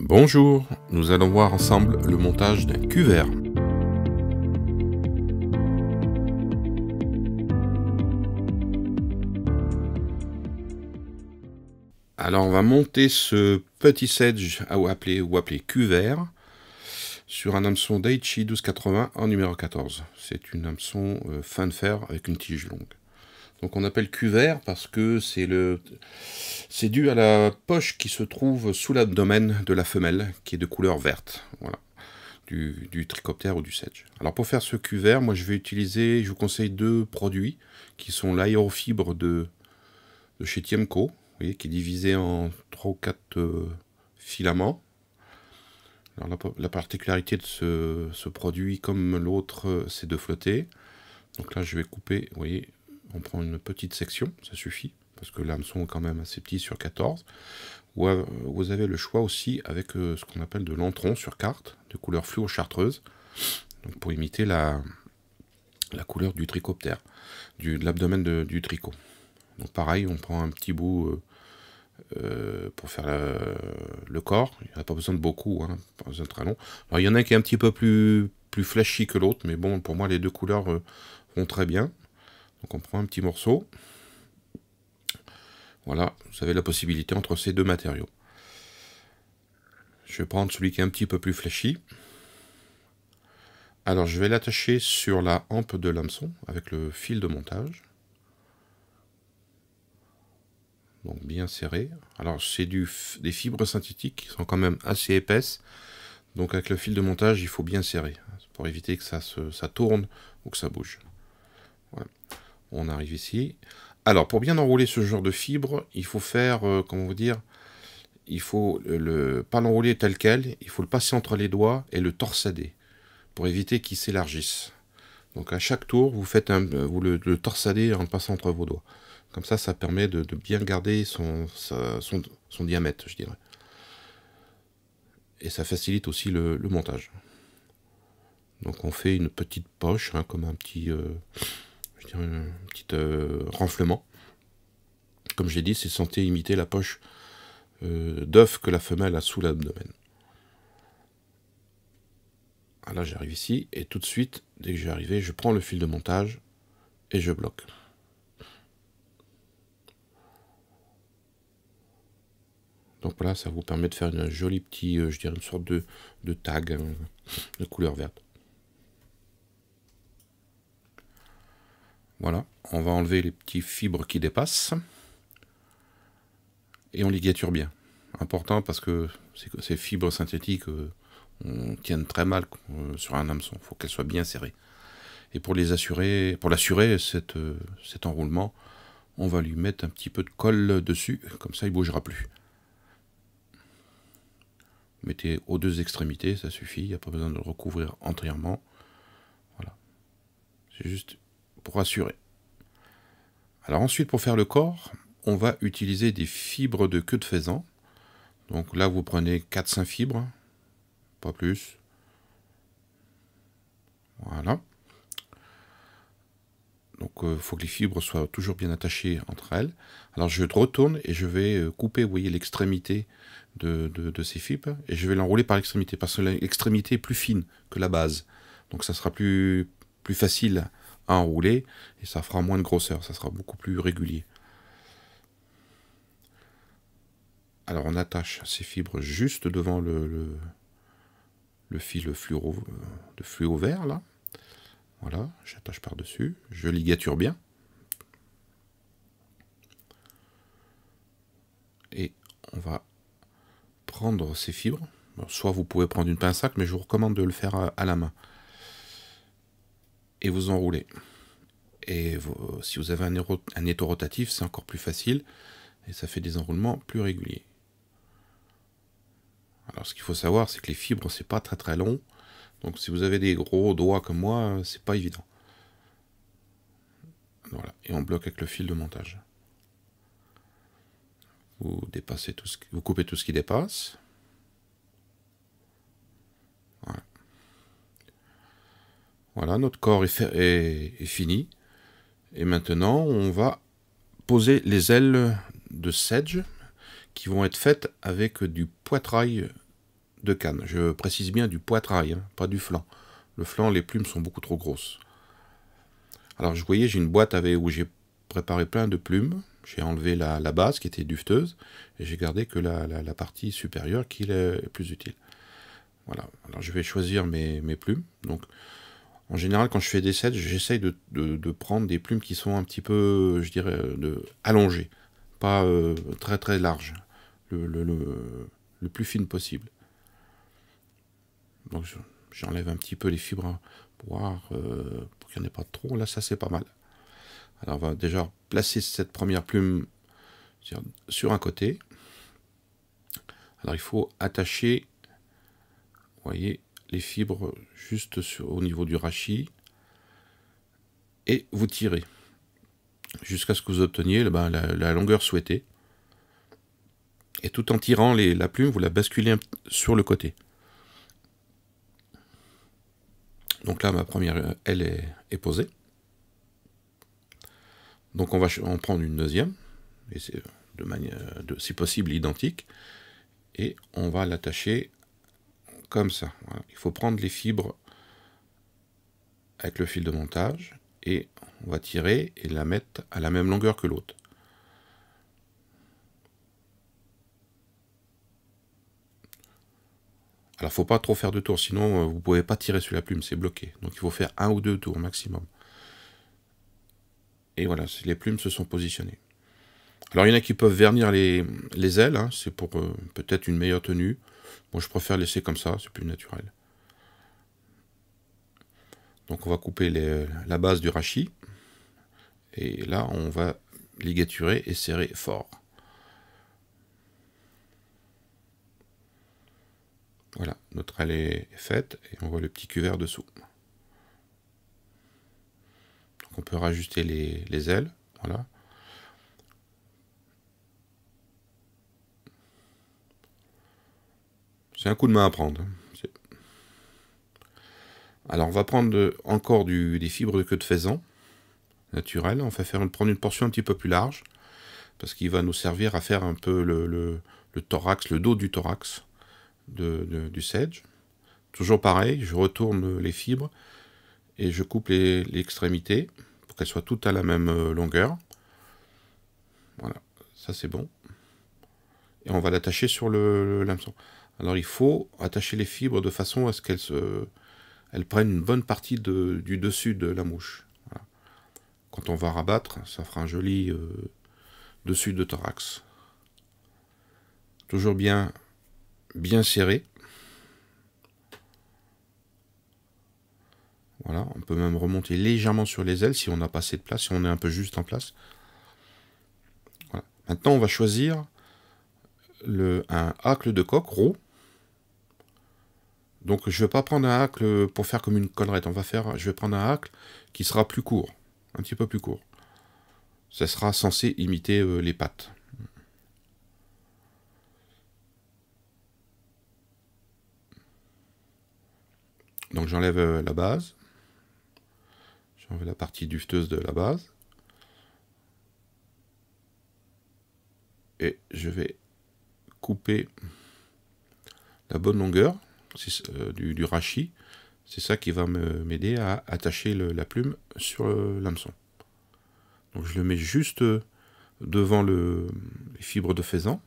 Bonjour, nous allons voir ensemble le montage d'un cuvert. Alors on va monter ce petit sedge ou appeler cuvert sur un hameçon Daichi 1280 en numéro 14. C'est une hameçon fin de fer avec une tige longue. Donc on appelle cuvert parce que c'est dû à la poche qui se trouve sous l'abdomen de la femelle, qui est de couleur verte, voilà, du trichoptère ou du sedge. Alors pour faire ce cuvert, moi je vous conseille deux produits, qui sont l'aérofibre de chez Tiemco, vous voyez, qui est divisé en 3 ou 4 filaments. Alors la particularité de ce produit, comme l'autre, c'est de flotter. Donc là je vais couper, vous voyez, on prend une petite section, ça suffit, parce que l'hameçon est quand même assez petit sur 14. Vous avez le choix aussi avec ce qu'on appelle de l'antron sur carte, de couleur fluo chartreuse, donc pour imiter la couleur du trichoptère, de l'abdomen du tricot. Donc pareil, on prend un petit bout pour faire le corps. Il n'y a pas besoin de beaucoup, hein, pas besoin de très long. Alors il y en a qui est un petit peu plus flashy que l'autre, mais bon, pour moi les deux couleurs vont très bien. Donc on prend un petit morceau. Voilà, vous avez la possibilité entre ces deux matériaux. Je vais prendre celui qui est un petit peu plus flashy. Alors je vais l'attacher sur la hampe de l'hameçon avec le fil de montage. Donc bien serré. Alors c'est des fibres synthétiques qui sont quand même assez épaisses. Donc avec le fil de montage, il faut bien serrer pour éviter que ça tourne ou que ça bouge. Voilà. On arrive ici. Alors pour bien enrouler ce genre de fibre, il faut faire, comment vous dire, il faut pas l'enrouler tel quel, il faut le passer entre les doigts et le torsader pour éviter qu'il s'élargisse. Donc à chaque tour, vous faites vous le torsadez en le passant entre vos doigts. Comme ça permet de bien garder son diamètre, je dirais. Et ça facilite aussi le montage. Donc on fait une petite poche, hein, comme un petit, renflement. Comme j'ai dit, c'est censé imiter la poche d'œuf que la femelle a sous l'abdomen. Là j'arrive ici, et tout de suite, dès que j'ai arrivé, je prends le fil de montage et je bloque. Donc voilà, ça vous permet de faire une jolie petite, je dirais une sorte de tag de couleur verte. Voilà, on va enlever les petites fibres qui dépassent. Et on ligature bien. Important parce que ces fibres synthétiques tiennent très mal sur un hameçon. Il faut qu'elles soient bien serrées. Et pour l'assurer, cet enroulement, on va lui mettre un petit peu de colle dessus, comme ça il ne bougera plus. Mettez aux deux extrémités, ça suffit, il n'y a pas besoin de le recouvrir entièrement. Voilà. C'est juste pour assurer. Alors ensuite, pour faire le corps, on va utiliser des fibres de queue de faisan. Donc là, vous prenez 4-5 fibres, pas plus. Voilà. Donc il faut que les fibres soient toujours bien attachées entre elles. Alors je retourne et je vais couper, vous voyez, l'extrémité de ces fibres. Et je vais l'enrouler par l'extrémité, parce que l'extrémité est plus fine que la base. Donc ça sera plus facile à enrouler et ça fera moins de grosseur, ça sera beaucoup plus régulier. Alors on attache ces fibres juste devant le fil fluo vert là. Voilà, j'attache par-dessus, je ligature bien. Et on va prendre ces fibres. Alors, soit vous pouvez prendre une pince à, mais je vous recommande de le faire à la main. Et vous enroulez. Et si vous avez un étau rotatif, c'est encore plus facile. Et ça fait des enroulements plus réguliers. Alors ce qu'il faut savoir, c'est que les fibres, c'est pas très très long. Donc si vous avez des gros doigts comme moi, c'est pas évident. Voilà, et on bloque avec le fil de montage. Vous coupez tout ce qui dépasse. Voilà. Voilà, notre corps est fini. Et maintenant, on va poser les ailes de sedge qui vont être faites avec du poitrail de canne. Je précise bien du poitrail, hein, pas du flanc. Le flanc, les plumes sont beaucoup trop grosses. Alors, vous voyez, j'ai une boîte où j'ai préparé plein de plumes. J'ai enlevé la base qui était dufteuse et j'ai gardé que la partie supérieure qui est plus utile. Voilà. Alors, je vais choisir mes plumes. Donc, en général, quand je fais des sets, j'essaye de prendre des plumes qui sont un petit peu, je dirais, allongées, pas très très larges, le plus fine possible. Donc j'enlève un petit peu les fibres pour voir, pour qu'il n'y en ait pas trop. Là, ça c'est pas mal. Alors on va déjà placer cette première plume sur un côté. Alors il faut attacher, vous voyez, les fibres juste au niveau du rachis et vous tirez jusqu'à ce que vous obteniez la longueur souhaitée. Et tout en tirant la plume, vous la basculez sur le côté. Donc là, ma première aile est posée. Donc on va en prendre une deuxième, et c'est de manière, si possible, identique. Et on va l'attacher comme ça. Voilà. Il faut prendre les fibres avec le fil de montage, et on va tirer et la mettre à la même longueur que l'autre. Alors, faut pas trop faire de tours, sinon vous pouvez pas tirer sur la plume, c'est bloqué. Donc, il faut faire 1 ou 2 tours maximum. Et voilà, les plumes se sont positionnées. Alors, il y en a qui peuvent vernir les ailes, hein, c'est pour peut-être une meilleure tenue. Moi, je préfère laisser comme ça, c'est plus naturel. Donc, on va couper la base du rachis. Et là, on va ligaturer et serrer fort. Voilà, notre aile est faite et on voit le petit cuvert dessous. Donc on peut rajuster les ailes, voilà. C'est un coup de main à prendre. Alors on va prendre encore des fibres de queue de faisan naturelles. On va prendre une portion un petit peu plus large parce qu'il va nous servir à faire un peu le thorax, le dos du thorax du sedge. Toujours pareil, je retourne les fibres et je coupe l'extrémité pour qu'elles soient toutes à la même longueur. Voilà, ça c'est bon. Et on va l'attacher sur le l'hameçon. Alors il faut attacher les fibres de façon à ce qu'elles prennent une bonne partie du dessus de la mouche. Voilà. Quand on va rabattre, ça fera un joli dessus de thorax. Toujours bien serré. Voilà, on peut même remonter légèrement sur les ailes si on n'a pas assez de place, si on est un peu juste en place. Voilà. Maintenant, on va choisir un hacle de coq roux. Donc, je ne vais pas prendre un hacle pour faire comme une collerette. Je vais prendre un hacle qui sera plus court, un petit peu plus court. Ça sera censé imiter les pattes. Donc, j'enlève la base. J'enlève la partie dufteuse de la base. Et je vais couper la bonne longueur du rachis. C'est ça qui va m'aider à attacher la plume sur l'hameçon. Donc je le mets juste devant les fibres de faisan.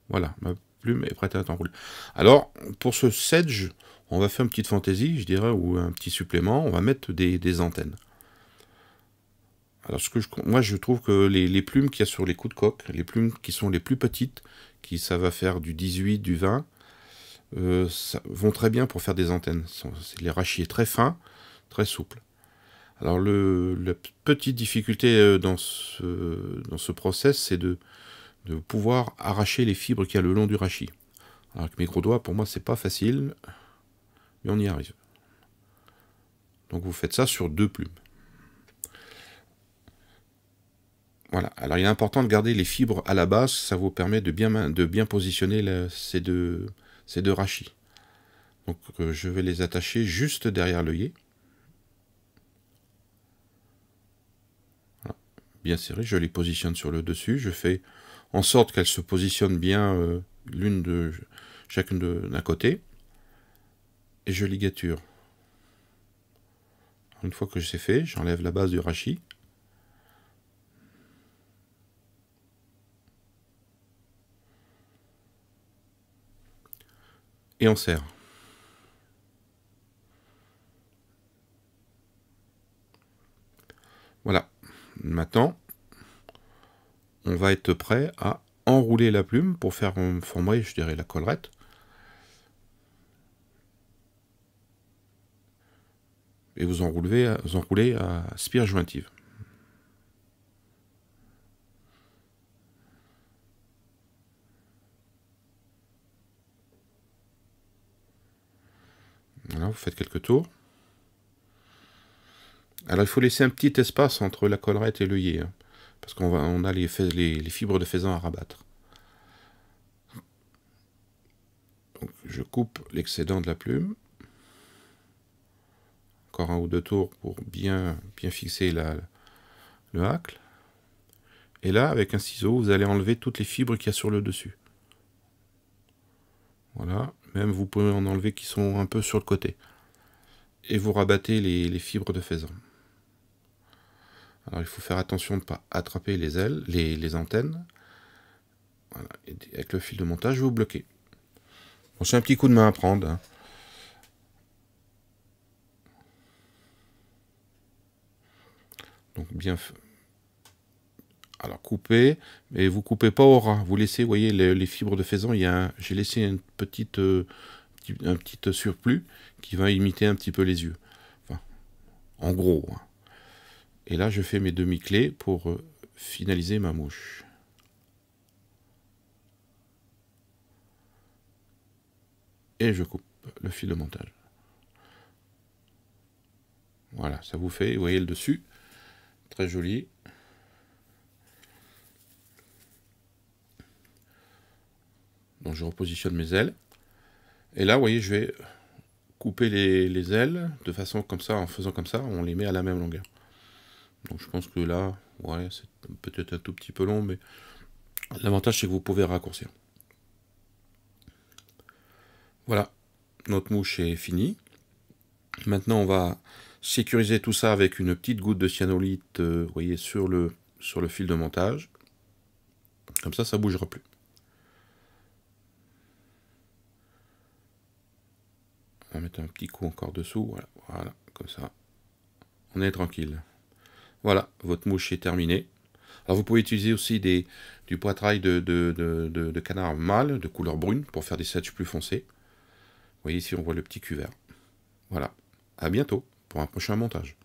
Voilà, ma plume est prête à être enroulée. Alors, pour ce sedge, on va faire une petite fantaisie, je dirais, ou un petit supplément. On va mettre des antennes. Alors, moi, je trouve que les plumes qu'il y a sur les coups de coq, les plumes qui sont les plus petites, ça va faire du 18, du 20, ça vont très bien pour faire des antennes. Les rachis très fins, très souples. Alors, la petite difficulté dans ce process, c'est de pouvoir arracher les fibres qu'il y a le long du rachis. Alors, avec mes gros doigts, pour moi, c'est pas facile, mais on y arrive. Donc, vous faites ça sur 2 plumes. Voilà, alors il est important de garder les fibres à la base, ça vous permet de bien positionner ces deux rachis. Donc je vais les attacher juste derrière l'œillet. Voilà, bien serré, je les positionne sur le dessus, je fais en sorte qu'elles se positionnent bien chacune d'un côté. Et je ligature. Une fois que c'est fait, j'enlève la base du rachis. Et on serre. Voilà. Maintenant, on va être prêt à enrouler la plume pour faire former, je dirais, la collerette. Et vous enroulez à spire jointive. Voilà, vous faites quelques tours. Alors il faut laisser un petit espace entre la collerette et l'œillet, hein, parce qu'on a les fibres de faisan à rabattre. Donc, je coupe l'excédent de la plume. Encore un ou deux tours pour bien fixer le hacle. Et là, avec un ciseau, vous allez enlever toutes les fibres qu'il y a sur le dessus. Voilà, même vous pouvez en enlever qui sont un peu sur le côté. Et vous rabattez les fibres de faisan. Alors il faut faire attention de ne pas attraper les ailes, les antennes. Voilà. Et avec le fil de montage, vous bloquez. Bon, c'est un petit coup de main à prendre, hein. Donc bien. Alors coupez, mais vous coupez pas au ras. Vous laissez, vous voyez, les fibres de faisan. J'ai laissé un petit surplus qui va imiter un petit peu les yeux. Enfin, en gros, hein. Et là, je fais mes demi-clés pour finaliser ma mouche. Et je coupe le fil de montage. Voilà, ça vous fait, vous voyez le dessus, très joli. Donc je repositionne mes ailes. Et là, vous voyez, je vais couper les ailes de façon comme ça, en faisant comme ça, on les met à la même longueur. Donc je pense que là, ouais, c'est peut-être un tout petit peu long, mais l'avantage c'est que vous pouvez raccourcir. Voilà, notre mouche est finie. Maintenant, on va sécuriser tout ça avec une petite goutte de cyanolite, vous voyez, sur le fil de montage. Comme ça ne bougera plus. On va mettre un petit coup encore dessous, voilà, comme ça. On est tranquille. Voilà, votre mouche est terminée. Alors vous pouvez utiliser aussi du poitrail de canard mâle de couleur brune pour faire des setches plus foncés. Vous voyez ici on voit le petit cuvert. Voilà, à bientôt pour un prochain montage.